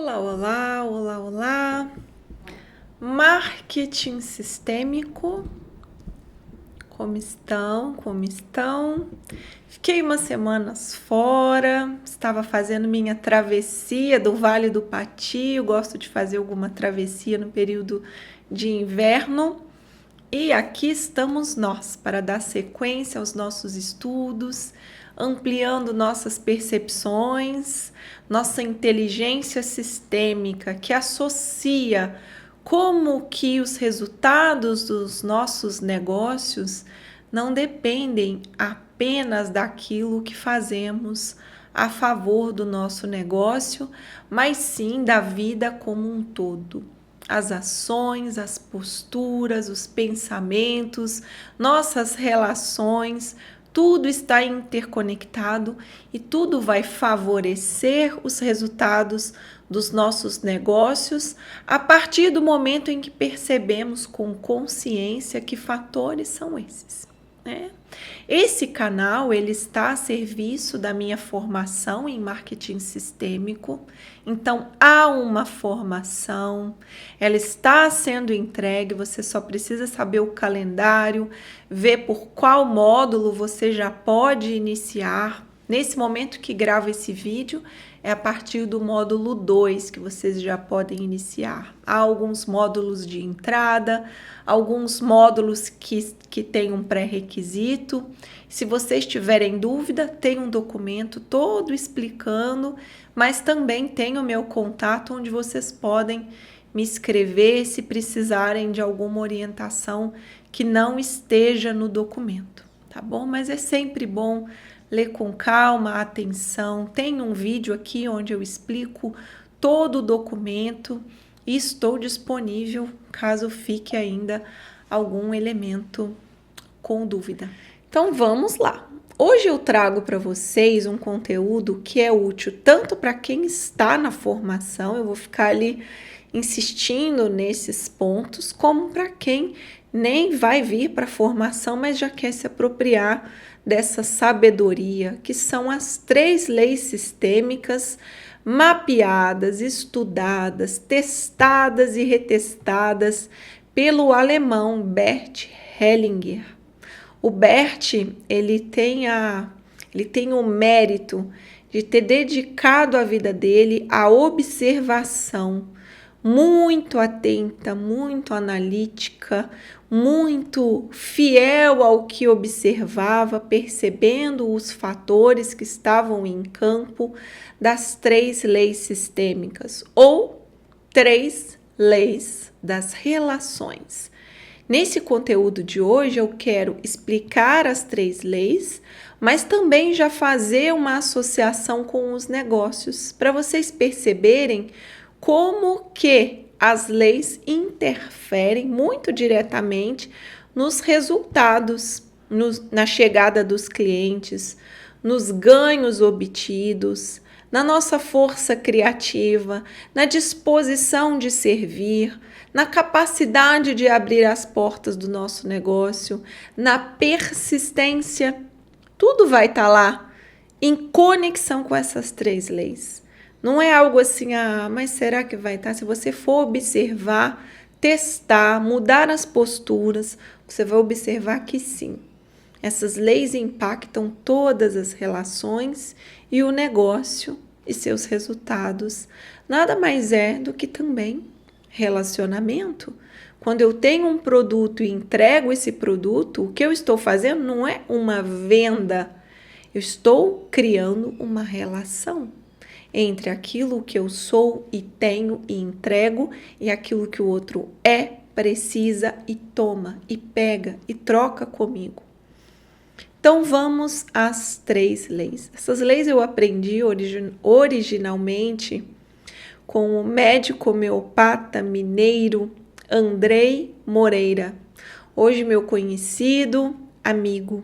Olá, olá, olá, olá. Marketing sistêmico. Como estão? Como estão? Fiquei umas semanas fora, estava fazendo minha travessia do Vale do Pati. Eu gosto de fazer alguma travessia no período de inverno. E aqui estamos nós para dar sequência aos nossos estudos, ampliando nossas percepções, nossa inteligência sistêmica que associa como que os resultados dos nossos negócios não dependem apenas daquilo que fazemos a favor do nosso negócio, mas sim da vida como um todo. As ações, as posturas, os pensamentos, nossas relações, tudo está interconectado e tudo vai favorecer os resultados dos nossos negócios a partir do momento em que percebemos com consciência que fatores são esses, né? Esse canal ele está a serviço da minha formação em marketing sistêmico. Então há uma formação, ela está sendo entregue, você só precisa saber o calendário, ver por qual módulo você já pode iniciar. Nesse momento que gravo esse vídeo, é a partir do módulo 2 que vocês já podem iniciar. Há alguns módulos de entrada, alguns módulos que têm um pré-requisito. Se vocês tiverem dúvida, tem um documento todo explicando, mas também tem o meu contato onde vocês podem me escrever se precisarem de alguma orientação que não esteja no documento, tá bom? Mas é sempre bom ler com calma, atenção. Tem um vídeo aqui onde eu explico todo o documento e estou disponível caso fique ainda algum elemento com dúvida. Então vamos lá. Hoje eu trago para vocês um conteúdo que é útil tanto para quem está na formação, eu vou ficar ali insistindo nesses pontos, como para quem nem vai vir para a formação, mas já quer se apropriar dessa sabedoria, que são as 3 leis sistêmicas mapeadas, estudadas, testadas e retestadas pelo alemão Bert Hellinger. O Bert, ele tem o mérito de ter dedicado a vida dele à observação, muito atenta, muito analítica, muito fiel ao que observava, percebendo os fatores que estavam em campo das 3 leis sistêmicas, ou 3 leis das relações. Nesse conteúdo de hoje eu quero explicar as 3 leis, mas também já fazer uma associação com os negócios, para vocês perceberem como que as leis interferem muito diretamente nos resultados, na chegada dos clientes, nos ganhos obtidos, na nossa força criativa, na disposição de servir, na capacidade de abrir as portas do nosso negócio, na persistência. Tudo vai estar lá em conexão com essas 3 leis. Não é algo assim, mas será que vai estar? Se você for observar, testar, mudar as posturas, você vai observar que sim. Essas leis impactam todas as relações e o negócio e seus resultados. Nada mais é do que também relacionamento. Quando eu tenho um produto e entrego esse produto, o que eu estou fazendo não é uma venda. Eu estou criando uma relação entre aquilo que eu sou e tenho e entrego e aquilo que o outro é, precisa e toma e pega e troca comigo. Então vamos às 3 leis. Essas leis eu aprendi originalmente com o médico homeopata mineiro Andrei Moreira, hoje meu conhecido amigo.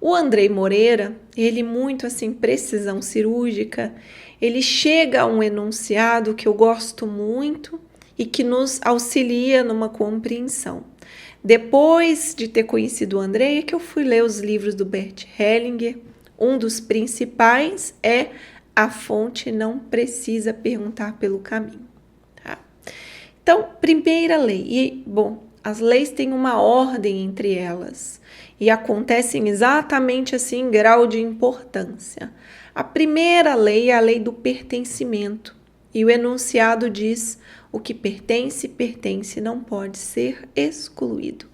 O Andrei Moreira, ele muito assim, precisão cirúrgica, ele chega a um enunciado que eu gosto muito e que nos auxilia numa compreensão. Depois de ter conhecido o Andrei, é que eu fui ler os livros do Bert Hellinger. Um dos principais é a fonte não precisa perguntar pelo caminho, tá? Então, primeira lei. E, bom, as leis têm uma ordem entre elas e acontecem exatamente assim em grau de importância. A primeira lei é a lei do pertencimento. E o enunciado diz: o que pertence, pertence, não pode ser excluído.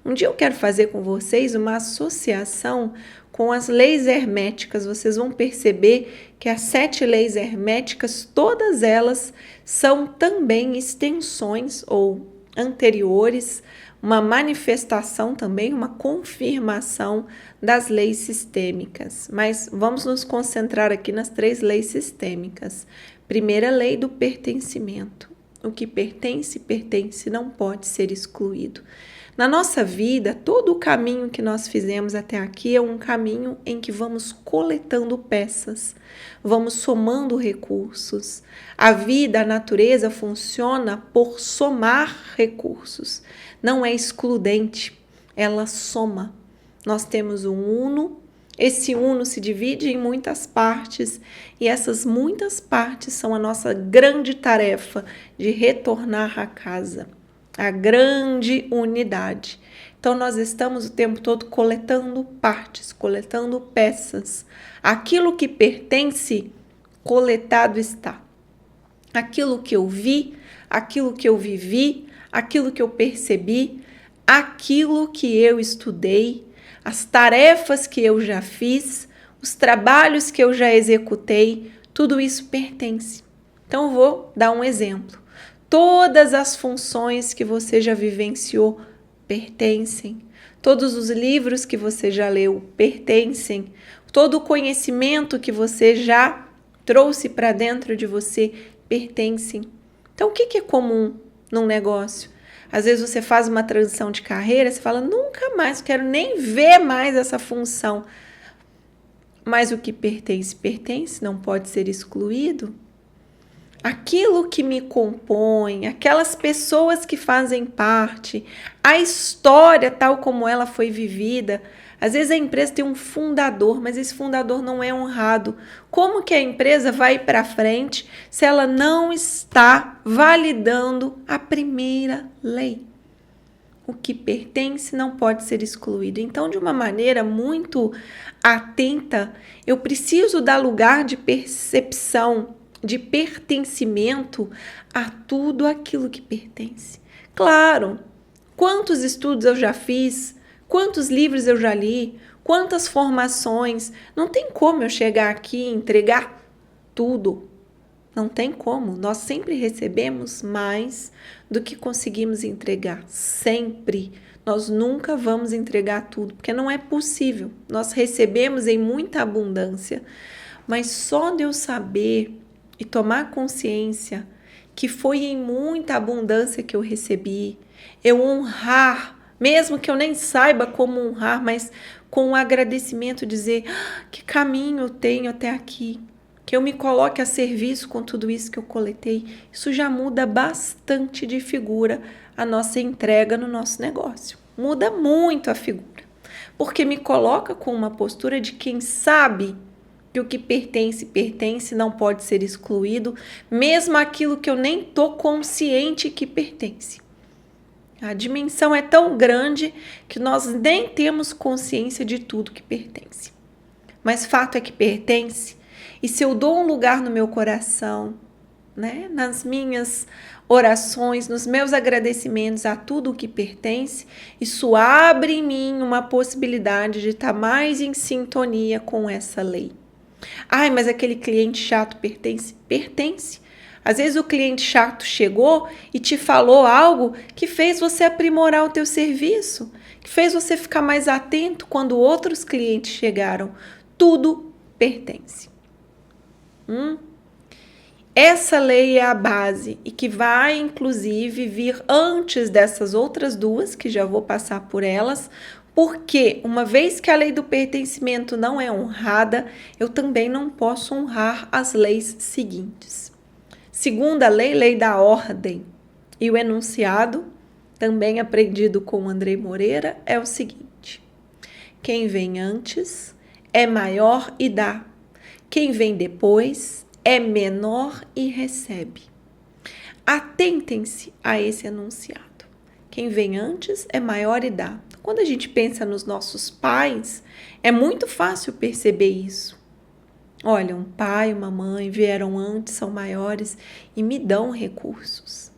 Um dia eu quero fazer com vocês uma associação com as leis herméticas. Vocês vão perceber que as 7 leis herméticas, todas elas são também extensões ou anteriores, uma manifestação também, uma confirmação das leis sistêmicas. Mas vamos nos concentrar aqui nas 3 leis sistêmicas. Primeira lei do pertencimento. O que pertence, pertence, não pode ser excluído. Na nossa vida, todo o caminho que nós fizemos até aqui é um caminho em que vamos coletando peças, vamos somando recursos. A vida, a natureza funciona por somar recursos. Não é excludente, ela soma. Nós temos um uno. Esse uno se divide em muitas partes e essas muitas partes são a nossa grande tarefa de retornar à casa, a grande unidade. Então nós estamos o tempo todo coletando partes, coletando peças. Aquilo que pertence, coletado está. Aquilo que eu vi, aquilo que eu vivi, aquilo que eu percebi, aquilo que eu estudei, as tarefas que eu já fiz, os trabalhos que eu já executei, tudo isso pertence. Então, vou dar um exemplo. Todas as funções que você já vivenciou pertencem. Todos os livros que você já leu pertencem. Todo o conhecimento que você já trouxe para dentro de você pertencem. Então, o que é comum num negócio? Às vezes você faz uma transição de carreira, você fala, nunca mais, quero nem ver mais essa função. Mas o que pertence, pertence, não pode ser excluído. Aquilo que me compõe, aquelas pessoas que fazem parte, a história tal como ela foi vivida. Às vezes a empresa tem um fundador, mas esse fundador não é honrado. Como que a empresa vai para frente se ela não está validando a primeira lei? O que pertence não pode ser excluído. Então, de uma maneira muito atenta, eu preciso dar lugar de percepção, de pertencimento a tudo aquilo que pertence. Claro, quantos estudos eu já fiz, quantos livros eu já li, quantas formações. Não tem como eu chegar aqui e entregar tudo. Não tem como. Nós sempre recebemos mais do que conseguimos entregar. Sempre. Nós nunca vamos entregar tudo, porque não é possível. Nós recebemos em muita abundância. Mas só de eu saber e tomar consciência que foi em muita abundância que eu recebi, eu honrar, mesmo que eu nem saiba como honrar, mas com um agradecimento dizer que caminho eu tenho até aqui, que eu me coloque a serviço com tudo isso que eu coletei, isso já muda bastante de figura a nossa entrega no nosso negócio. Muda muito a figura, porque me coloca com uma postura de quem sabe que o que pertence, pertence, não pode ser excluído, mesmo aquilo que eu nem estou consciente que pertence. A dimensão é tão grande que nós nem temos consciência de tudo que pertence. Mas fato é que pertence, e se eu dou um lugar no meu coração, né, nas minhas orações, nos meus agradecimentos a tudo o que pertence, isso abre em mim uma possibilidade de estar mais em sintonia com essa lei. Ai, mas aquele cliente chato pertence? Pertence. Às vezes o cliente chato chegou e te falou algo que fez você aprimorar o teu serviço, que fez você ficar mais atento quando outros clientes chegaram. Tudo pertence. Essa lei é a base e que vai, inclusive, vir antes dessas outras duas, que já vou passar por elas, porque uma vez que a lei do pertencimento não é honrada, eu também não posso honrar as leis seguintes. Segunda lei, lei da ordem. E o enunciado, também aprendido com Andrei Moreira, é o seguinte: quem vem antes é maior e dá. Quem vem depois é menor e recebe. Atentem-se a esse enunciado. Quem vem antes é maior e dá. Quando a gente pensa nos nossos pais, é muito fácil perceber isso. Olha, um pai e uma mãe vieram antes, são maiores e me dão recursos.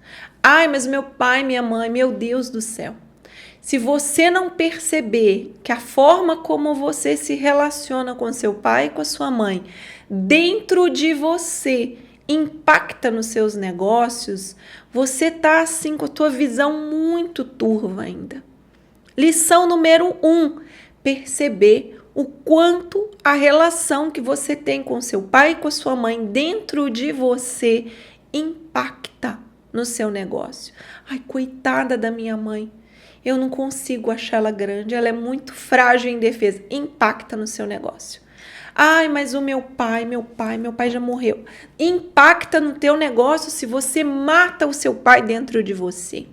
Ai, mas meu pai, minha mãe, meu Deus do céu. Se você não perceber que a forma como você se relaciona com seu pai e com a sua mãe dentro de você impacta nos seus negócios, você tá assim com a tua visão muito turva ainda. Lição número 1, perceber o quanto a relação que você tem com seu pai e com a sua mãe dentro de você impacta no seu negócio. Ai, coitada da minha mãe. Eu não consigo achar ela grande, ela é muito frágil e indefesa. Impacta no seu negócio. Ai, mas o meu pai já morreu. Impacta no teu negócio se você mata o seu pai dentro de você.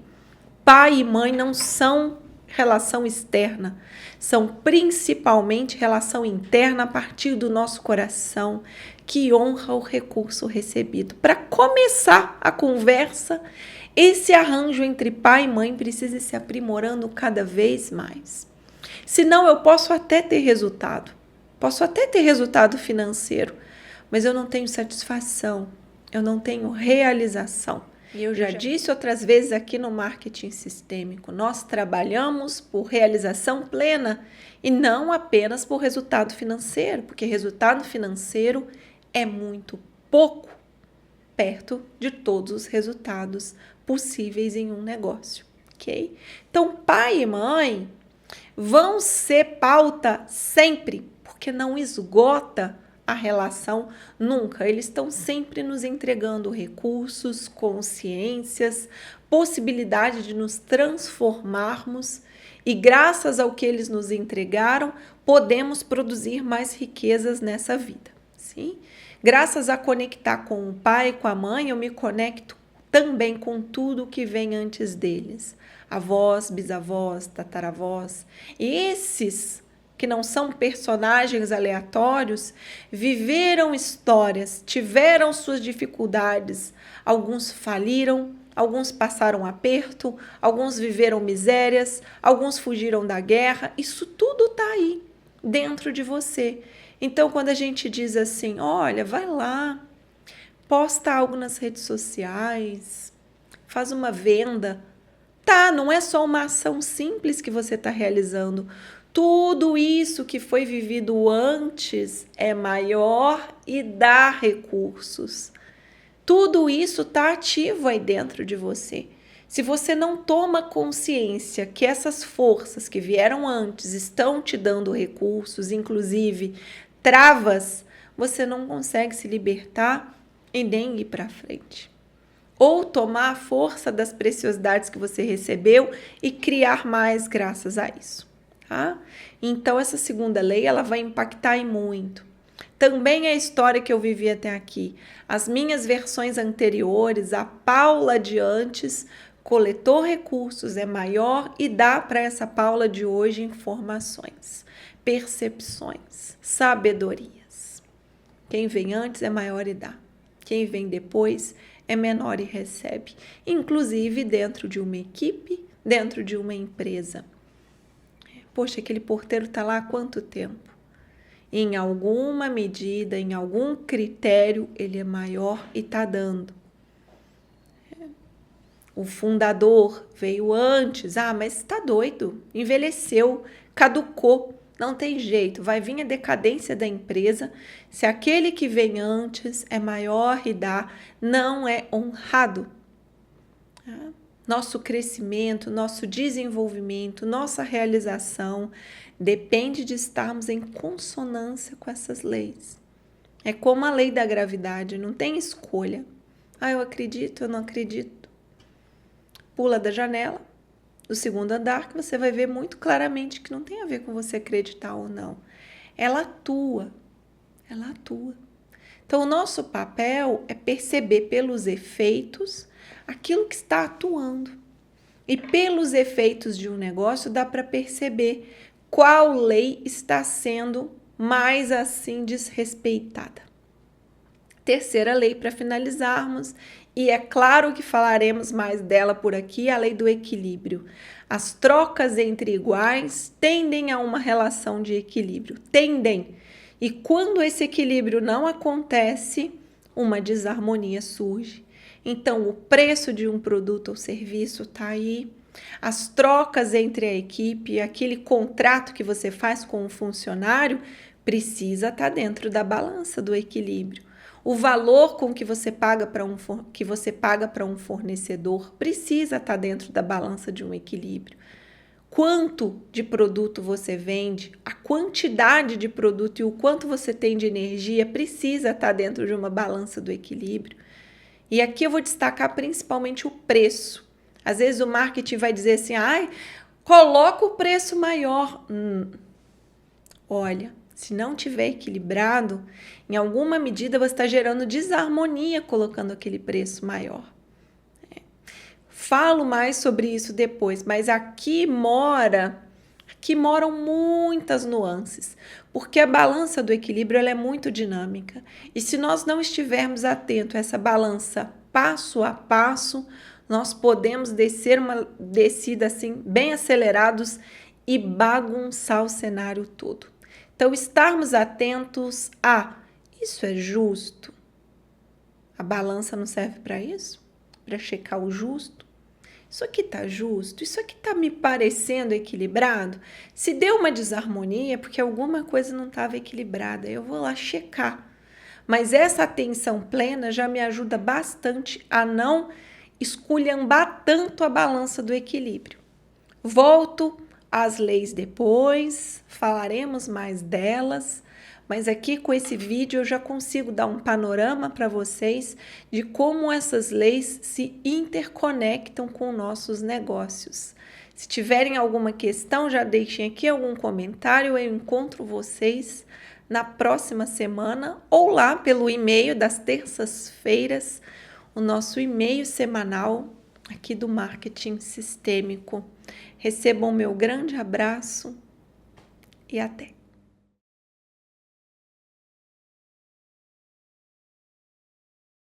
Pai e mãe não são relação externa, são principalmente relação interna a partir do nosso coração, que honra o recurso recebido. Para começar a conversa, esse arranjo entre pai e mãe precisa ir se aprimorando cada vez mais. Senão eu posso até ter resultado financeiro, mas eu não tenho satisfação, eu não tenho realização. E eu já disse outras vezes aqui no marketing sistêmico, nós trabalhamos por realização plena e não apenas por resultado financeiro, porque resultado financeiro é muito pouco perto de todos os resultados possíveis em um negócio, ok? Então, pai e mãe vão ser pauta sempre, porque não esgota a relação nunca. Eles estão sempre nos entregando recursos, consciências, possibilidade de nos transformarmos e graças ao que eles nos entregaram, podemos produzir mais riquezas nessa vida, sim? Graças a conectar com o pai e com a mãe, eu me conecto também com tudo que vem antes deles. Avós, bisavós, tataravós. E esses que não são personagens aleatórios, viveram histórias, tiveram suas dificuldades. Alguns faliram, alguns passaram aperto, alguns viveram misérias, alguns fugiram da guerra. Isso tudo está aí, dentro de você. Então, quando a gente diz assim, olha, vai lá, posta algo nas redes sociais, faz uma venda. Tá, não é só uma ação simples que você está realizando. Tudo isso que foi vivido antes é maior e dá recursos. Tudo isso está ativo aí dentro de você. Se você não toma consciência que essas forças que vieram antes estão te dando recursos, inclusive travas, você não consegue se libertar e nem ir para frente. Ou tomar a força das preciosidades que você recebeu e criar mais graças a isso. Tá? Então, essa segunda lei ela vai impactar em muito. Também a história que eu vivi até aqui. As minhas versões anteriores, a Paula de antes, coletou recursos, é maior e dá para essa Paula de hoje informações, percepções, sabedorias. Quem vem antes é maior e dá. Quem vem depois é menor e recebe. Inclusive dentro de uma equipe, dentro de uma empresa. Poxa, aquele porteiro está lá há quanto tempo? Em alguma medida, em algum critério, ele é maior e está dando. O fundador veio antes. Ah, mas está doido, envelheceu, caducou. Não tem jeito, vai vir a decadência da empresa se aquele que vem antes é maior e dá, não é honrado. Nosso crescimento, nosso desenvolvimento, nossa realização depende de estarmos em consonância com essas leis. É como a lei da gravidade, não tem escolha. Ah, eu acredito, eu não acredito. Pula da janela do segundo andar que você vai ver muito claramente que não tem a ver com você acreditar ou não. Ela atua. Então, o nosso papel é perceber pelos efeitos aquilo que está atuando. E pelos efeitos de um negócio dá para perceber qual lei está sendo mais assim desrespeitada. Terceira lei para finalizarmos, e é claro que falaremos mais dela por aqui, a lei do equilíbrio. As trocas entre iguais tendem a uma relação de equilíbrio, tendem. E quando esse equilíbrio não acontece, uma desarmonia surge. Então, o preço de um produto ou serviço está aí, as trocas entre a equipe, aquele contrato que você faz com um funcionário, precisa estar dentro da balança do equilíbrio. O valor com que você paga para um fornecedor precisa estar dentro da balança de um equilíbrio. Quanto de produto você vende, a quantidade de produto e o quanto você tem de energia precisa estar dentro de uma balança do equilíbrio. E aqui eu vou destacar principalmente o preço. Às vezes o marketing vai dizer assim, coloca o preço maior. Olha, se não tiver equilibrado, em alguma medida você está gerando desarmonia colocando aquele preço maior. Falo mais sobre isso depois, mas aqui moram muitas nuances, porque a balança do equilíbrio ela é muito dinâmica. E se nós não estivermos atentos a essa balança passo a passo, nós podemos descer uma descida assim, bem acelerados e bagunçar o cenário todo. Então, estarmos atentos a isso é justo? A balança não serve para isso? Para checar o justo? Isso aqui tá justo? Isso aqui tá me parecendo equilibrado? Se deu uma desarmonia, porque alguma coisa não estava equilibrada, eu vou lá checar. Mas essa atenção plena já me ajuda bastante a não esculhambar tanto a balança do equilíbrio. Volto às leis depois, falaremos mais delas, mas aqui com esse vídeo eu já consigo dar um panorama para vocês de como essas leis se interconectam com nossos negócios. Se tiverem alguma questão, já deixem aqui algum comentário, eu encontro vocês na próxima semana ou lá pelo e-mail das terças-feiras, o nosso e-mail semanal aqui do Marketing Sistêmico. Recebam meu grande abraço e até!